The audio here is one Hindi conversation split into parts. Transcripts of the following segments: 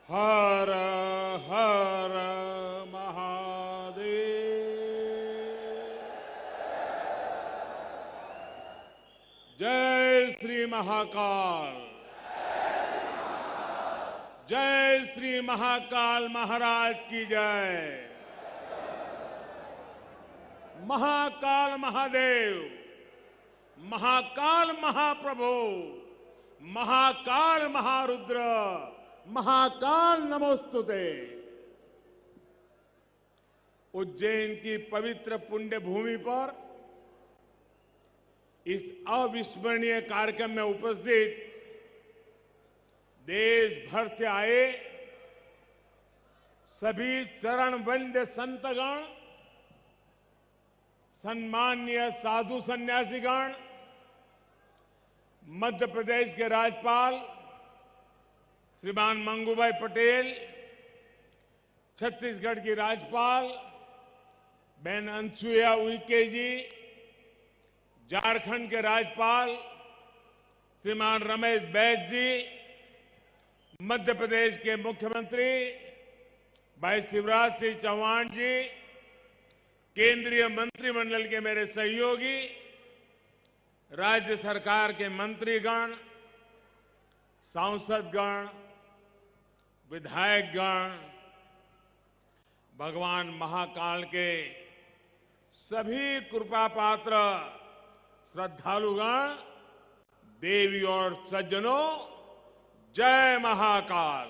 हर हर महादेव। जय श्री महाकाल। जय श्री महाकाल महाराज की जय। महाकाल महादेव, महाकाल महाप्रभु, महाकाल महारुद्र, महाकाल नमोस्तुते। उज्जैन की पवित्र पुण्य भूमि पर इस अविस्मरणीय कार्यक्रम में उपस्थित देश भर से आए सभी चरण वंद्य संतगण, सम्माननीय साधु सन्यासीगण, मध्य प्रदेश के राज्यपाल श्रीमान मंगूभाई पटेल, छत्तीसगढ़ की राज्यपाल बहन अनसुईया उइके जी, झारखंड के राज्यपाल श्रीमान रमेश बैस जी, मध्य प्रदेश के मुख्यमंत्री भाई शिवराज सिंह चौहान जी, केंद्रीय मंत्रिमंडल के मेरे सहयोगी, राज्य सरकार के मंत्रीगण, सांसदगण, विधायकगण, भगवान महाकाल के सभी कृपा पात्र श्रद्धालुगण, देवी और सज्जनों, जय महाकाल।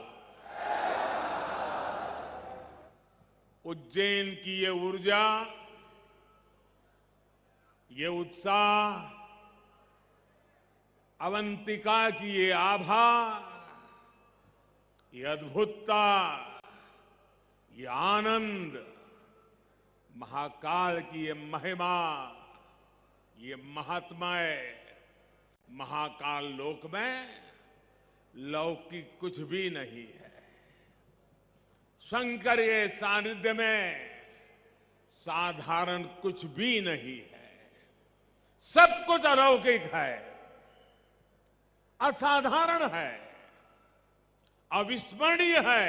उज्जैन की ये ऊर्जा, ये उत्साह, अवंतिका की ये आभा, ये अद्भुतता, ये आनंद, महाकाल की ये महिमा, ये महात्म्य, महाकाल लोक में लौकिक कुछ भी नहीं है। शंकर के सानिध्य में साधारण कुछ भी नहीं है। सब कुछ अलौकिक है, असाधारण है, अविस्मरणीय है,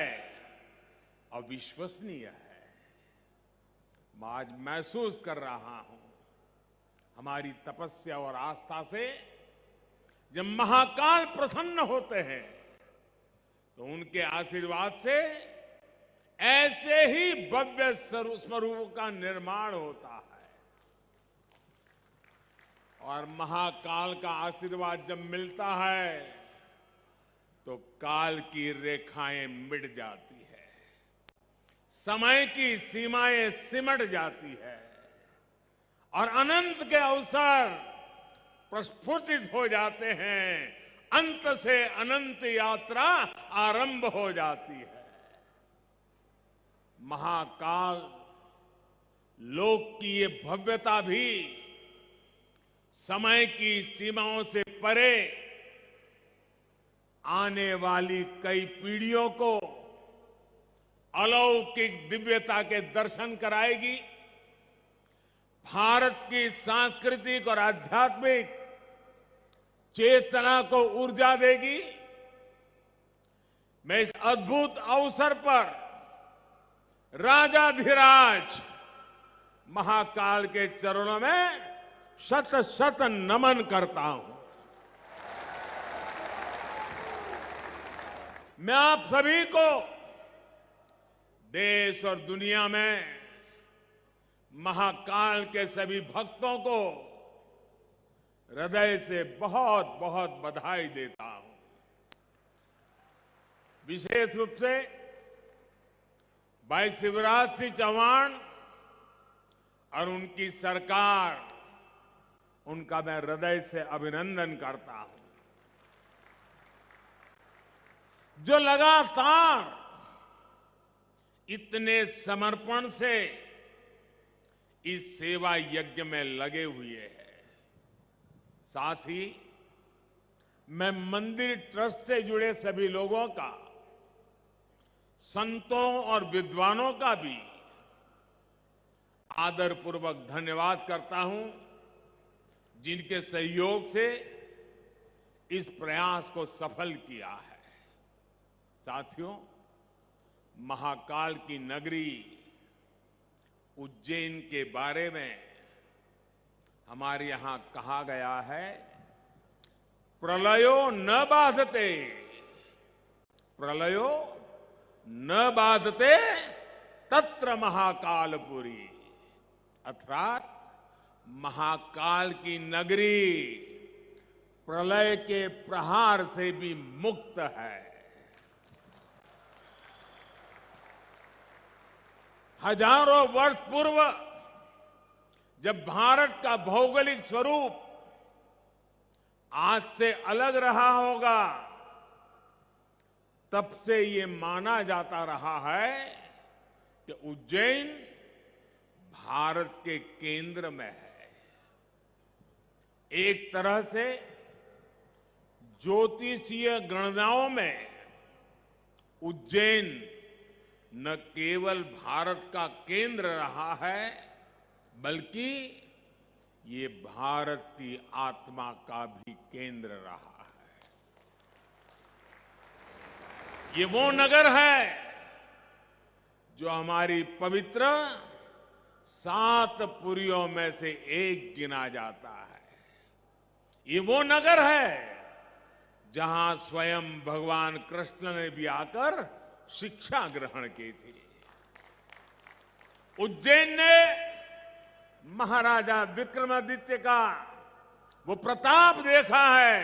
अविश्वसनीय है। मैं आज महसूस कर रहा हूं, हमारी तपस्या और आस्था से जब महाकाल प्रसन्न होते हैं तो उनके आशीर्वाद से ऐसे ही भव्य स्वरूप का निर्माण होता है। और महाकाल का आशीर्वाद जब मिलता है तो काल की रेखाएं मिट जाती है, समय की सीमाएं सिमट जाती है और अनंत के अवसर प्रस्फुटित हो जाते हैं। अंत से अनंत यात्रा आरंभ हो जाती है। महाकाल लोक की ये भव्यता भी समय की सीमाओं से परे आने वाली कई पीढ़ियों को अलौकिक दिव्यता के दर्शन कराएगी। भारत की सांस्कृतिक और आध्यात्मिक चेतना को ऊर्जा देगी। मैं इस अद्भुत अवसर पर राजाधिराज महाकाल के चरणों में शत शत नमन करता हूं। मैं आप सभी को, देश और दुनिया में महाकाल के सभी भक्तों को हृदय से बहुत बहुत बधाई देता हूं। विशेष रूप से भाई शिवराज सिंह चौहान और उनकी सरकार, उनका मैं हृदय से अभिनंदन करता हूं, जो लगातार इतने समर्पण से इस सेवा यज्ञ में लगे हुए हैं। साथ ही मैं मंदिर ट्रस्ट से जुड़े सभी लोगों का, संतों और विद्वानों का भी आदरपूर्वक धन्यवाद करता हूं, जिनके सहयोग से इस प्रयास को सफल किया है। साथियों, महाकाल की नगरी उज्जैन के बारे में हमारे यहां कहा गया है, प्रलयो न बाधते, प्रलयो न बाधते तत्र महाकालपुरी, अर्थात महाकाल की नगरी प्रलय के प्रहार से भी मुक्त है। हजारों वर्ष पूर्व जब भारत का भौगोलिक स्वरूप आज से अलग रहा होगा, तब से ये माना जाता रहा है कि उज्जैन भारत के केंद्र में है। एक तरह से ज्योतिषीय गणनाओं में उज्जैन न केवल भारत का केंद्र रहा है, बल्कि ये भारत की आत्मा का भी केंद्र रहा है। ये वो नगर है जो हमारी पवित्र 7 पुरियों में से एक गिना जाता है। ये वो नगर है जहां स्वयं भगवान कृष्ण ने भी आकर शिक्षा ग्रहण की थी। उज्जैन ने महाराजा विक्रमादित्य का वो प्रताप देखा है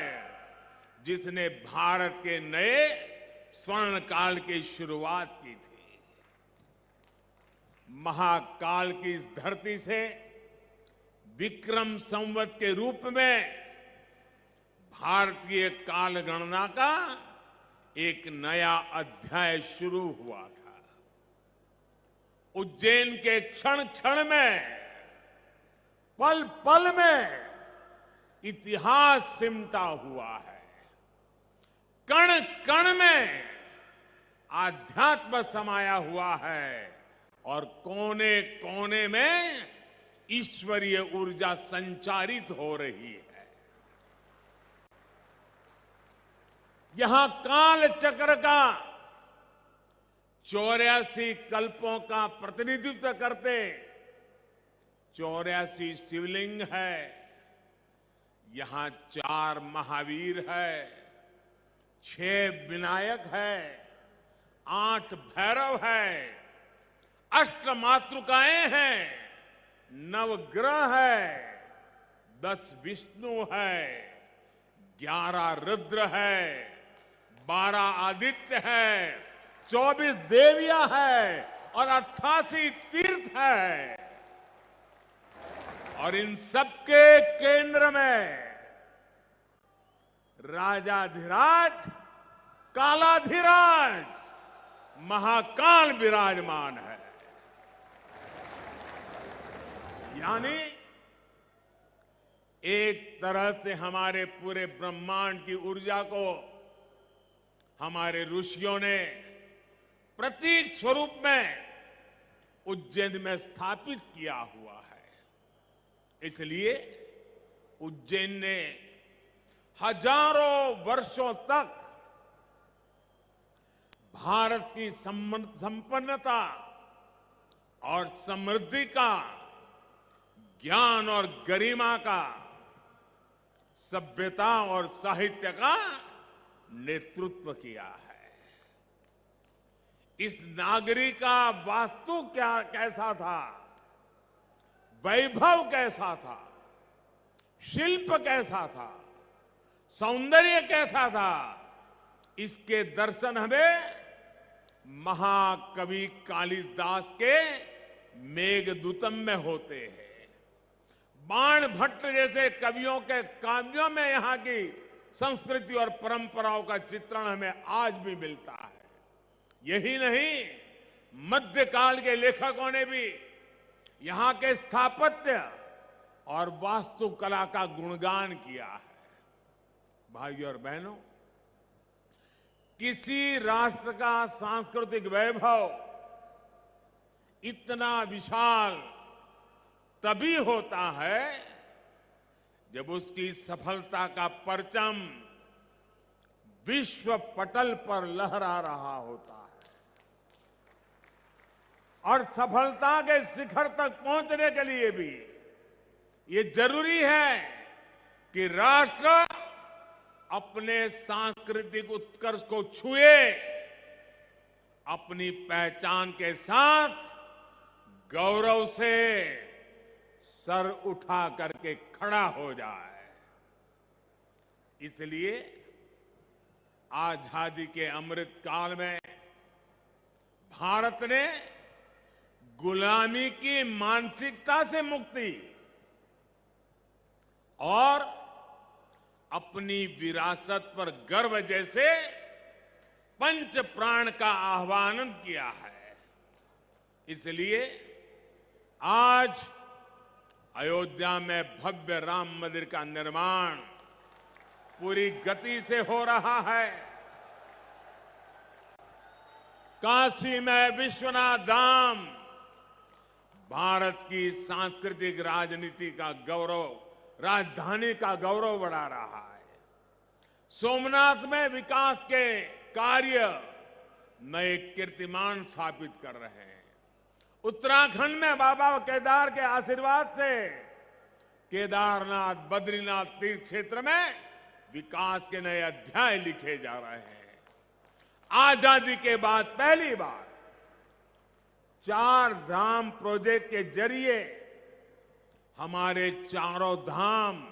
जिसने भारत के नए स्वर्ण काल की शुरुआत की थी। महाकाल की इस धरती से विक्रम संवत के रूप में भारतीय काल गणना का एक नया अध्याय शुरू हुआ था। उज्जैन के क्षण क्षण में, पल पल में इतिहास सिमटा हुआ है। कण कण में आध्यात्म समाया हुआ है और कोने कोने में ईश्वरीय ऊर्जा संचारित हो रही है। यहां काल चक्र का 84 कल्पों का प्रतिनिधित्व करते 84 शिवलिंग है। यहां 4 महावीर है, 6 विनायक है, 8 भैरव है, 8 मातृकाएं हैं, 9 ग्रह है, 10 विष्णु है, 11 रुद्र है, 12 आदित्य है, 24 देवियां है और 88 तीर्थ है। और इन सबके केंद्र में राजाधिराज कालाधिराज महाकाल विराजमान है। यानी एक तरह से हमारे पूरे ब्रह्मांड की ऊर्जा को हमारे ऋषियों ने प्रतीक स्वरूप में उज्जैन में स्थापित किया हुआ है। इसलिए उज्जैन ने हजारों वर्षों तक भारत की संपन्नता और समृद्धि का, ज्ञान और गरिमा का, सभ्यता और साहित्य का नेतृत्व किया है। इस नागरी का वास्तु कैसा था, वैभव कैसा था, शिल्प कैसा था, सौंदर्य कैसा था, इसके दर्शन हमें महाकवि कालिदास के मेघदूतम में होते हैं। बाण भट्ट जैसे कवियों के काव्यों में यहां की संस्कृति और परंपराओं का चित्रण हमें आज भी मिलता है। यही नहीं, मध्यकाल के लेखकों ने भी यहां के स्थापत्य और वास्तुकला का गुणगान किया है। भाइयों और बहनों, किसी राष्ट्र का सांस्कृतिक वैभव इतना विशाल तभी होता है जब उसकी सफलता का परचम विश्व पटल पर लहरा रहा होता है। और सफलता के शिखर तक पहुंचने के लिए भी ये जरूरी है कि राष्ट्र अपने सांस्कृतिक उत्कर्ष को छुए, अपनी पहचान के साथ गौरव से सर उठा करके खड़ा हो जाए। इसलिए आजादी के अमृत काल में भारत ने गुलामी की मानसिकता से मुक्ति और अपनी विरासत पर गर्व जैसे पंच प्राण का आह्वान किया है। इसलिए आज अयोध्या में भव्य राम मंदिर का निर्माण पूरी गति से हो रहा है। काशी में विश्वनाथ धाम भारत की सांस्कृतिक राजनीति का गौरव, राजधानी का गौरव बढ़ा रहा है। सोमनाथ में विकास के कार्य नए कीर्तिमान स्थापित कर रहे हैं। उत्तराखंड में बाबा केदार के आशीर्वाद से केदारनाथ, बद्रीनाथ तीर्थ क्षेत्र में विकास के नए अध्याय लिखे जा रहे हैं। आजादी के बाद पहली बार 4 धाम प्रोजेक्ट के जरिए हमारे चारों धाम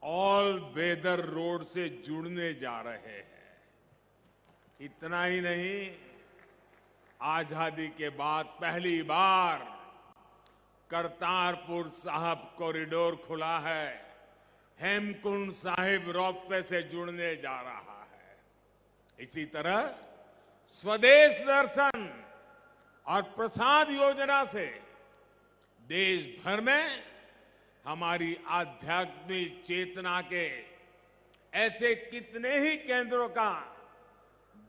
ऑल वेदर रोड से जुड़ने जा रहे हैं। इतना ही नहीं, आजादी के बाद पहली बार करतारपुर साहिब कॉरिडोर खुला है, हेमकुंड साहिब रोपवे से जुड़ने जा रहा है। इसी तरह स्वदेश दर्शन और प्रसाद योजना से देश भर में हमारी आध्यात्मिक चेतना के ऐसे कितने ही केंद्रों का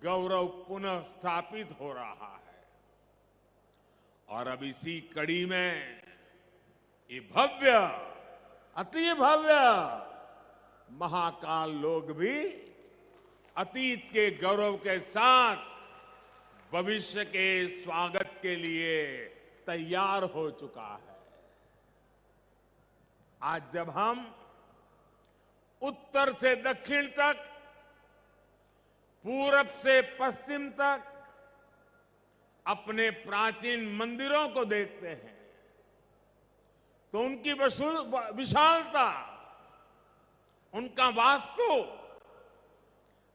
गौरव पुनः स्थापित हो रहा है। और अब इसी कड़ी में ये भव्य, अति भव्य महाकाल लोक भी अतीत के गौरव के साथ भविष्य के स्वागत के लिए तैयार हो चुका है। आज जब हम उत्तर से दक्षिण तक, पूरब से पश्चिम तक अपने प्राचीन मंदिरों को देखते हैं तो उनकी विशालता, उनका वास्तु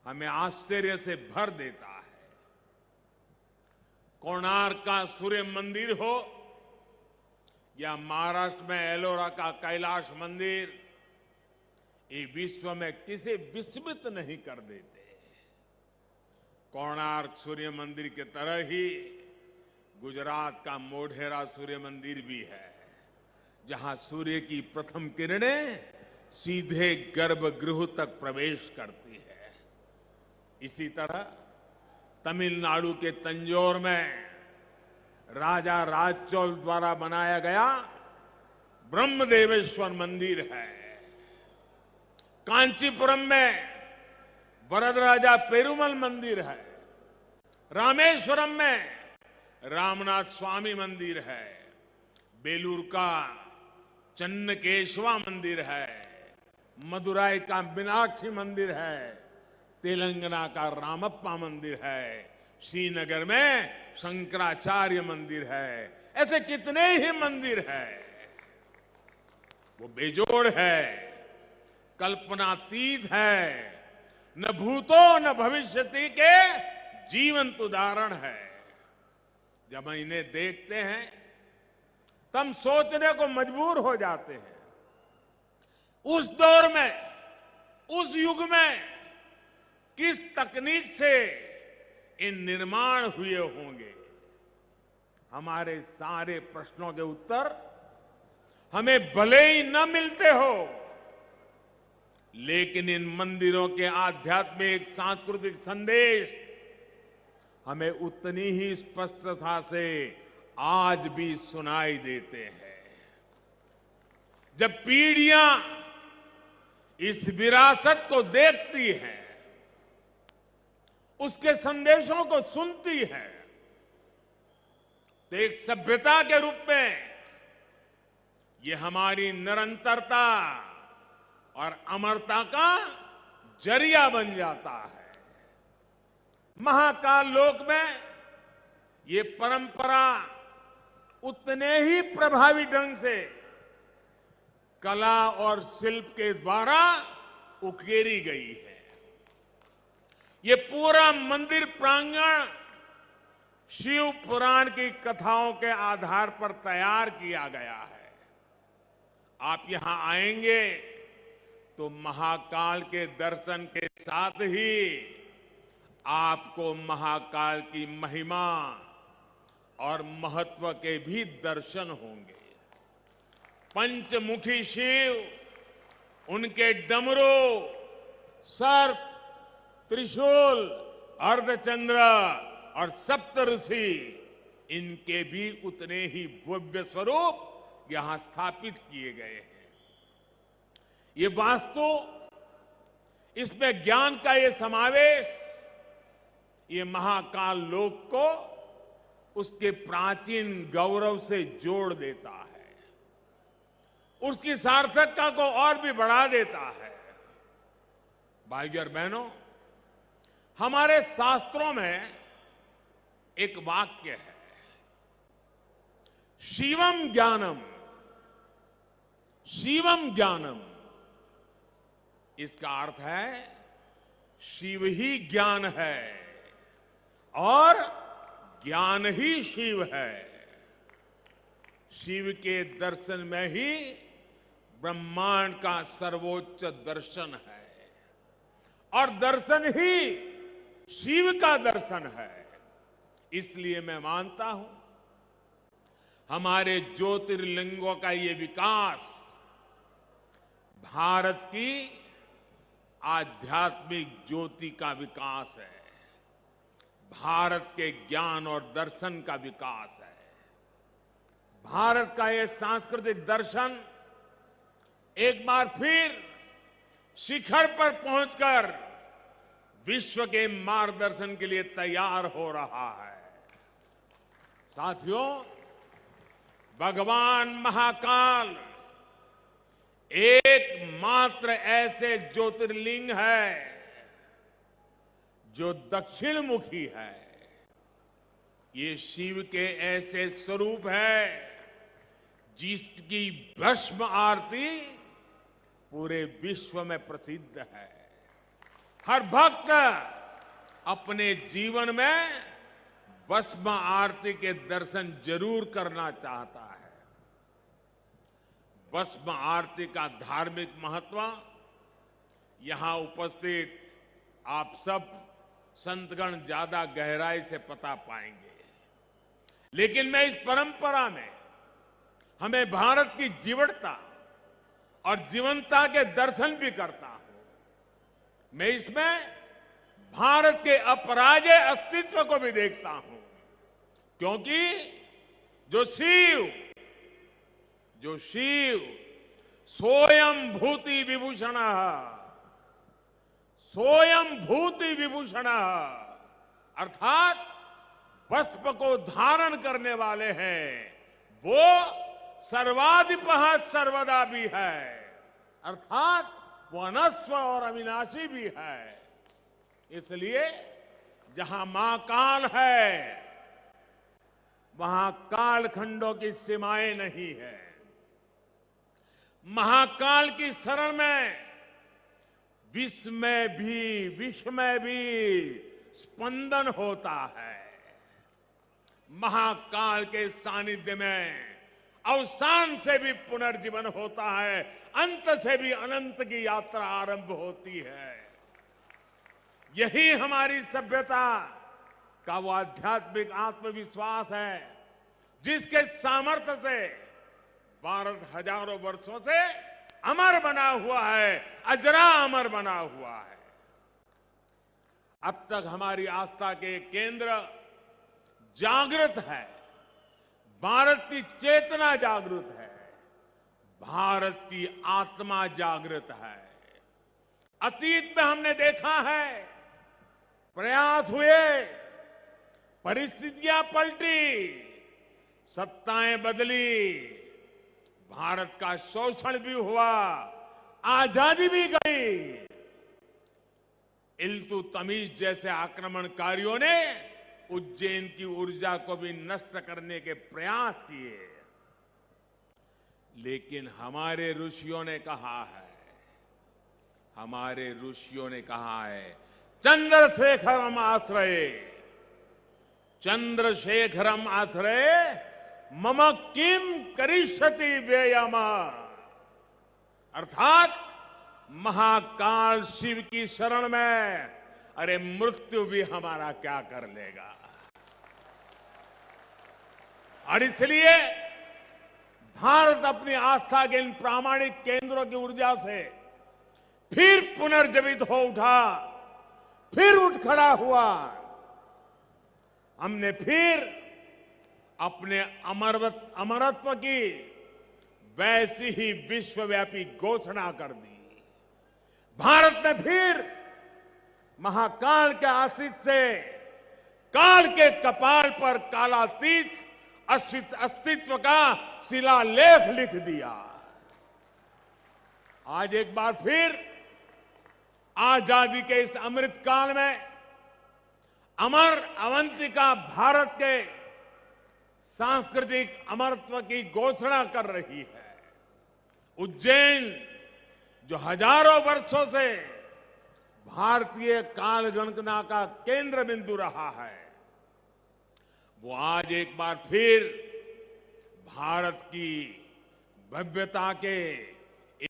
हमें आश्चर्य से भर देता है। कोणार्क का सूर्य मंदिर हो या महाराष्ट्र में एलोरा का कैलाश मंदिर, ये विश्व में किसी विस्मित नहीं कर देते। कोणार्क सूर्य मंदिर की तरह ही गुजरात का मोढेरा सूर्य मंदिर भी है, जहां सूर्य की प्रथम किरणें सीधे गर्भगृह तक प्रवेश करती है। इसी तरह तमिलनाडु के तंजौर में राजा राजचोल द्वारा बनाया गया ब्रह्मदेवेश्वर मंदिर है। कांचीपुरम में वरदराजा पेरुमल मंदिर है। रामेश्वरम में रामनाथ स्वामी मंदिर है। बेलूर का चन्नकेशवा मंदिर है। मदुराई का मीनाक्षी मंदिर है। तेलंगाना का रामप्पा मंदिर है। श्रीनगर में शंकराचार्य मंदिर है। ऐसे कितने ही मंदिर है, वो बेजोड़ है, कल्पनातीत है, न भूतो न भविष्यति के जीवंत उदाहरण है। जब हम इन्हें देखते हैं तब सोचने को मजबूर हो जाते हैं, उस दौर में, उस युग में किस तकनीक से इन निर्माण हुए होंगे। हमारे सारे प्रश्नों के उत्तर हमें भले ही न मिलते हो, लेकिन इन मंदिरों के आध्यात्मिक सांस्कृतिक संदेश हमें उतनी ही स्पष्टता से आज भी सुनाई देते हैं। जब पीढ़ियां इस विरासत को देखती हैं, उसके संदेशों को सुनती है, तो एक सभ्यता के रूप में ये हमारी निरंतरता और अमरता का जरिया बन जाता है। महाकाल लोक में ये परंपरा उतने ही प्रभावी ढंग से कला और शिल्प के द्वारा उकेरी गई है। ये पूरा मंदिर प्रांगण शिव पुराण की कथाओं के आधार पर तैयार किया गया है। आप यहां आएंगे तो महाकाल के दर्शन के साथ ही आपको महाकाल की महिमा और महत्व के भी दर्शन होंगे। पंचमुखी शिव, उनके डमरू, सर्प, त्रिशूल, अर्धचंद्र और सप्तऋषि, इनके भी उतने ही भव्य स्वरूप यहां स्थापित किए गए हैं। ये वास्तु, इसमें ज्ञान का ये समावेश, ये महाकाल लोक को उसके प्राचीन गौरव से जोड़ देता है, उसकी सार्थकता को और भी बढ़ा देता है। भाइयों और बहनों, हमारे शास्त्रों में एक वाक्य है, शिवम ज्ञानम, शिवम ज्ञानम। इसका अर्थ है शिव ही ज्ञान है और ज्ञान ही शिव है। शिव के दर्शन में ही ब्रह्मांड का सर्वोच्च दर्शन है और दर्शन ही शिव का दर्शन है। इसलिए मैं मानता हूं हमारे ज्योतिर्लिंगों का ये विकास भारत की आध्यात्मिक ज्योति का विकास है, भारत के ज्ञान और दर्शन का विकास है। भारत का ये सांस्कृतिक दर्शन एक बार फिर शिखर पर पहुंचकर विश्व के मार्गदर्शन के लिए तैयार हो रहा है। साथियों, भगवान महाकाल एकमात्र ऐसे ज्योतिर्लिंग है जो दक्षिण मुखी है। ये शिव के ऐसे स्वरूप है जिसकी भस्म आरती पूरे विश्व में प्रसिद्ध है। हर भक्त अपने जीवन में भस्म आरती के दर्शन जरूर करना चाहता है। भस्म आरती का धार्मिक महत्व यहां उपस्थित आप सब संतगण ज्यादा गहराई से पता पाएंगे, लेकिन मैं इस परंपरा में हमें भारत की जीवटता और जीवंतता के दर्शन भी करता हूं। मैं इसमें भारत के अपराजेय अस्तित्व को भी देखता हूं, क्योंकि जो शिव सोयम भूति विभूषण, सोयम भूति विभूषण, अर्थात वस्त्र को धारण करने वाले हैं, वो सर्वाधिपः सर्वदा भी है, अर्थात वो अनस्व और अविनाशी भी है। इसलिए जहां मां काल है वहां कालखंडों की सीमाएं नहीं है। महाकाल की शरण में विश्व में भी स्पंदन होता है। महाकाल के सानिध्य में अवसान से भी पुनर्जीवन होता है, अंत से भी अनंत की यात्रा आरंभ होती है। यही हमारी सभ्यता का वो आध्यात्मिक आत्मविश्वास है जिसके सामर्थ्य से भारत हजारों वर्षों से अमर बना हुआ है, अजरा अमर बना हुआ है। अब तक हमारी आस्था के केंद्र जागृत है, भारत की चेतना जागृत है, भारत की आत्मा जागृत है। अतीत में हमने देखा है प्रयास हुए, परिस्थितियां पलटी, सत्ताएं बदली, भारत का शोषण भी हुआ, आजादी भी गई। इल्तुतमिश जैसे आक्रमणकारियों ने उज्जैन की ऊर्जा को भी नष्ट करने के प्रयास किए, लेकिन हमारे ऋषियों ने कहा है, चंद्रशेखरम आश्रये, चंद्रशेखरम आश्रये मम किम करिष्यति व्ययम। अर्थात महाकाल शिव की शरण में अरे मृत्यु भी हमारा क्या कर लेगा। और इसलिए भारत अपनी आस्था के इन प्रामाणिक केंद्रों की ऊर्जा से फिर पुनर्जीवित हो उठा, फिर उठ खड़ा हुआ। हमने फिर अपने अमरत्व की वैसी ही विश्वव्यापी घोषणा कर दी। भारत ने फिर महाकाल के आशीष से काल के कपाल पर कालातीत अस्तित्व का शिलालेख लिख दिया। आज एक बार फिर आजादी के इस अमृत काल में अमर अवंतिका भारत के सांस्कृतिक अमरत्व की घोषणा कर रही है। उज्जैन जो हजारों वर्षों से भारतीय काल गणना का केंद्र बिंदु रहा है, वो आज एक बार फिर भारत की भव्यता के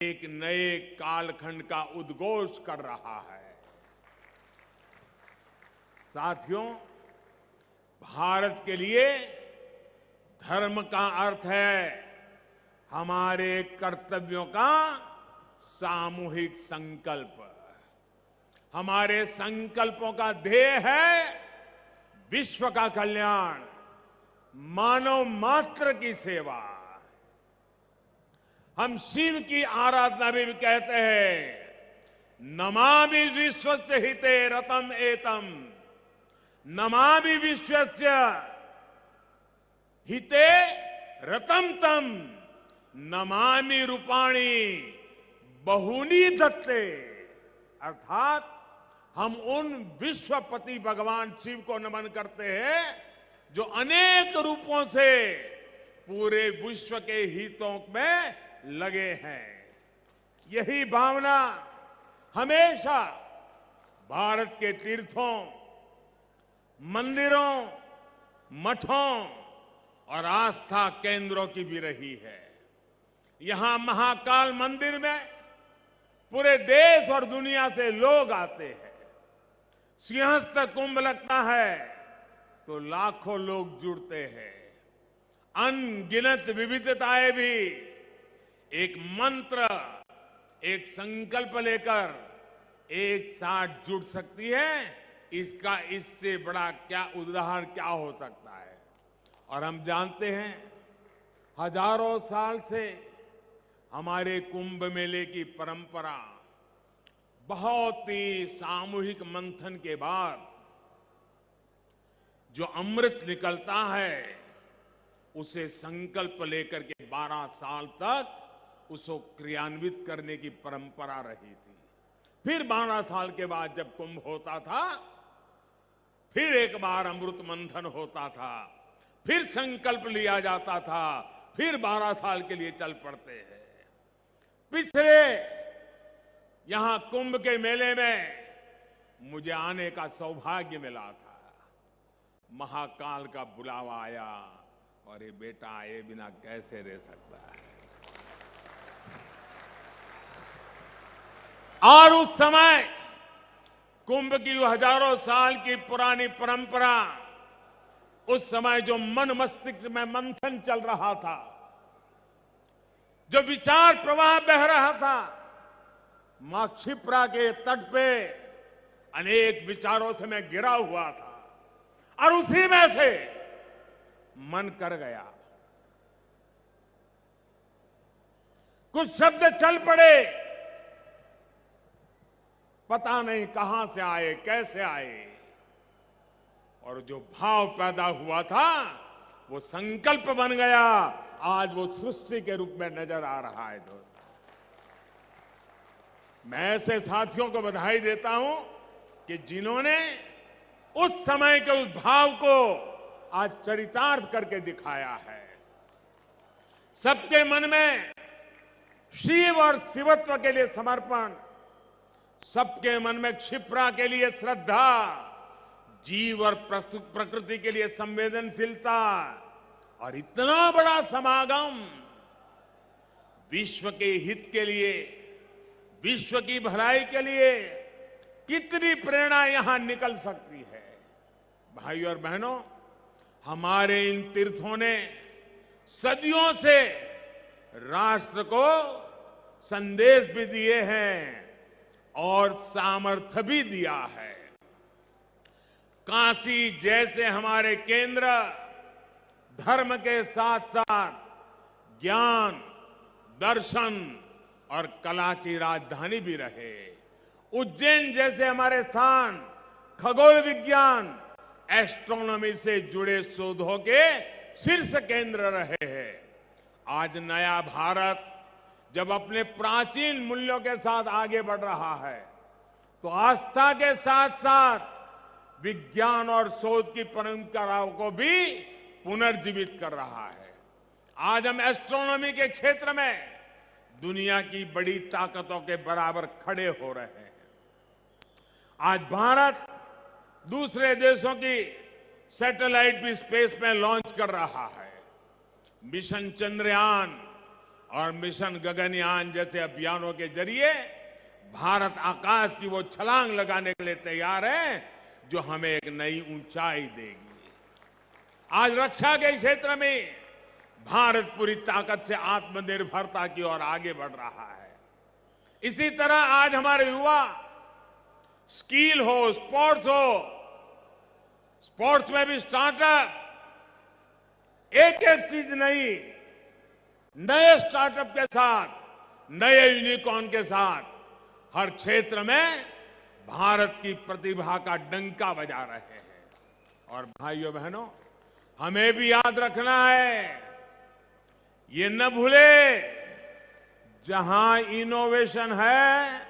एक नए कालखंड का उद्घोष कर रहा है। साथियों, भारत के लिए धर्म का अर्थ है हमारे कर्तव्यों का सामूहिक संकल्प। हमारे संकल्पों का ध्येय है विश्व का कल्याण, मानव मात्र की सेवा। हम शिव की आराधना भी कहते हैं, नमामि विश्वस्य हिते रतम एतम, नमामि विश्वस्य हिते रतम तम, नमामि रूपाणी बहूनी दत्ते। अर्थात हम उन विश्वपति भगवान शिव को नमन करते हैं जो अनेक रूपों से पूरे विश्व के हितों में लगे हैं। यही भावना हमेशा भारत के तीर्थों, मंदिरों, मठों और आस्था केंद्रों की भी रही है। यहां महाकाल मंदिर में पूरे देश और दुनिया से लोग आते हैं। सिंहस्थ कुंभ लगता है तो लाखों लोग जुड़ते हैं। अनगिनत विविधताएं भी एक मंत्र, एक संकल्प लेकर एक साथ जुड़ सकती है। इसका इससे बड़ा क्या उदाहरण क्या हो सकता है। और हम जानते हैं हजारों साल से हमारे कुंभ मेले की परंपरा बहुत ही सामूहिक मंथन के बाद जो अमृत निकलता है उसे संकल्प लेकर के 12 साल तक उसको क्रियान्वित करने की परंपरा रही थी। फिर 12 साल के बाद जब कुंभ होता था, फिर एक बार अमृत मंथन होता था, फिर संकल्प लिया जाता था, फिर 12 साल के लिए चल पड़ते हैं। पिछले यहां कुंभ के मेले में मुझे आने का सौभाग्य मिला था। महाकाल का बुलावा आया और ये बेटा आए बिना कैसे रह सकता है। और उस समय कुंभ की हजारों साल की पुरानी परंपरा, उस समय जो मन मस्तिष्क में मंथन चल रहा था, जो विचार प्रवाह बह रहा था, मां क्षिप्रा के तट पे अनेक विचारों से मैं घिरा हुआ था और उसी में से मन कर गया। कुछ शब्द चल पड़े, पता नहीं कहां से आए, कैसे आए, और जो भाव पैदा हुआ था वो संकल्प बन गया, आज वो सृष्टि के रूप में नजर आ रहा है। दोस्तों, मैं ऐसे साथियों को बधाई देता हूं कि जिन्होंने उस समय के उस भाव को आज चरितार्थ करके दिखाया है। सबके मन में शिव और शिवत्व के लिए समर्पण, सबके मन में क्षिप्रा के लिए श्रद्धा, जीव और प्रकृति के लिए संवेदनशीलता, और इतना बड़ा समागम विश्व के हित के लिए, विश्व की भलाई के लिए कितनी प्रेरणा यहां निकल सकती है। भाइयों और बहनों, हमारे इन तीर्थों ने सदियों से राष्ट्र को संदेश भी दिए हैं और सामर्थ्य भी दिया है। काशी जैसे हमारे केंद्र धर्म के साथ साथ ज्ञान, दर्शन और कला की राजधानी भी रहे। उज्जैन जैसे हमारे स्थान खगोल विज्ञान, एस्ट्रोनॉमी से जुड़े शोधों के शीर्ष केंद्र रहे हैं। आज नया भारत जब अपने प्राचीन मूल्यों के साथ आगे बढ़ रहा है, तो आस्था के साथ साथ विज्ञान और शोध की परंपराओं को भी पुनर्जीवित कर रहा है। आज हम एस्ट्रोनॉमी के क्षेत्र में दुनिया की बड़ी ताकतों के बराबर खड़े हो रहे हैं। आज भारत दूसरे देशों की सैटेलाइट भी स्पेस में लॉन्च कर रहा है। मिशन चंद्रयान और मिशन गगनयान जैसे अभियानों के जरिए भारत आकाश की वो छलांग लगाने के लिए तैयार है जो हमें एक नई ऊंचाई देगी। आज रक्षा के क्षेत्र में भारत पूरी ताकत से आत्मनिर्भरता की ओर आगे बढ़ रहा है। इसी तरह आज हमारे युवा स्किल हो, स्पोर्ट्स हो, स्पोर्ट्स में भी स्टार्टअप, एक एक चीज नहीं, नए स्टार्टअप के साथ, नए यूनिकॉर्न के साथ हर क्षेत्र में भारत की प्रतिभा का डंका बजा रहे हैं। और भाइयों बहनों, हमें भी याद रखना है, ये न भूले, जहां इनोवेशन है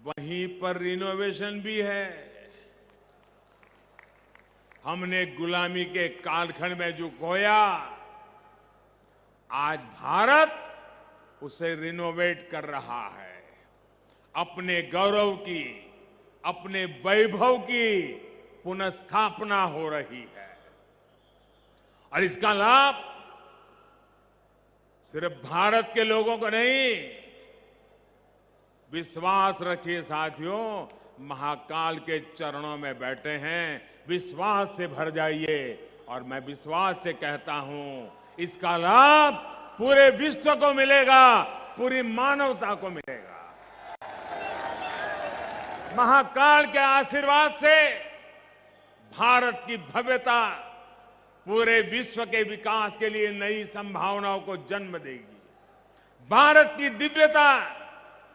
वहीं पर रिनोवेशन भी है। हमने गुलामी के कालखंड में जो खोया, आज भारत उसे रिनोवेट कर रहा है। अपने गौरव की, अपने वैभव की पुनर्स्थापना हो रही है और इसका लाभ सिर्फ भारत के लोगों को नहीं, विश्वास रखिए साथियों, महाकाल के चरणों में बैठे हैं, विश्वास से भर जाइए। और मैं विश्वास से कहता हूं, इसका लाभ पूरे विश्व को मिलेगा, पूरी मानवता को मिलेगा। महाकाल के आशीर्वाद से भारत की भव्यता पूरे विश्व के विकास के लिए नई संभावनाओं को जन्म देगी। भारत की दिव्यता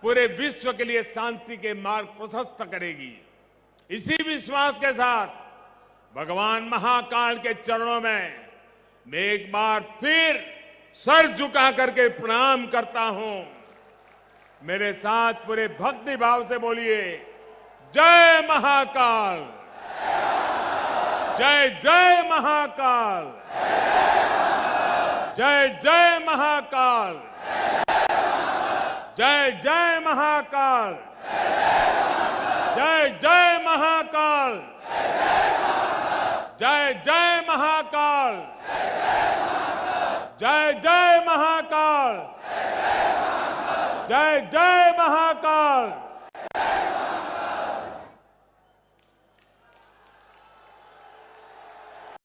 पूरे विश्व के लिए शांति के मार्ग प्रशस्त करेगी। इसी विश्वास के साथ भगवान महाकाल के चरणों में मैं एक बार फिर सर झुका करके प्रणाम करता हूं। मेरे साथ पूरे भक्ति भाव से बोलिए, जय महाकाल, जय जय महाकाल, जय जय महाकाल, जय जय महाकाल, जय जय महाकाल, जय जय महाकाल, जय जय महाकाल, जय जय महाकाल।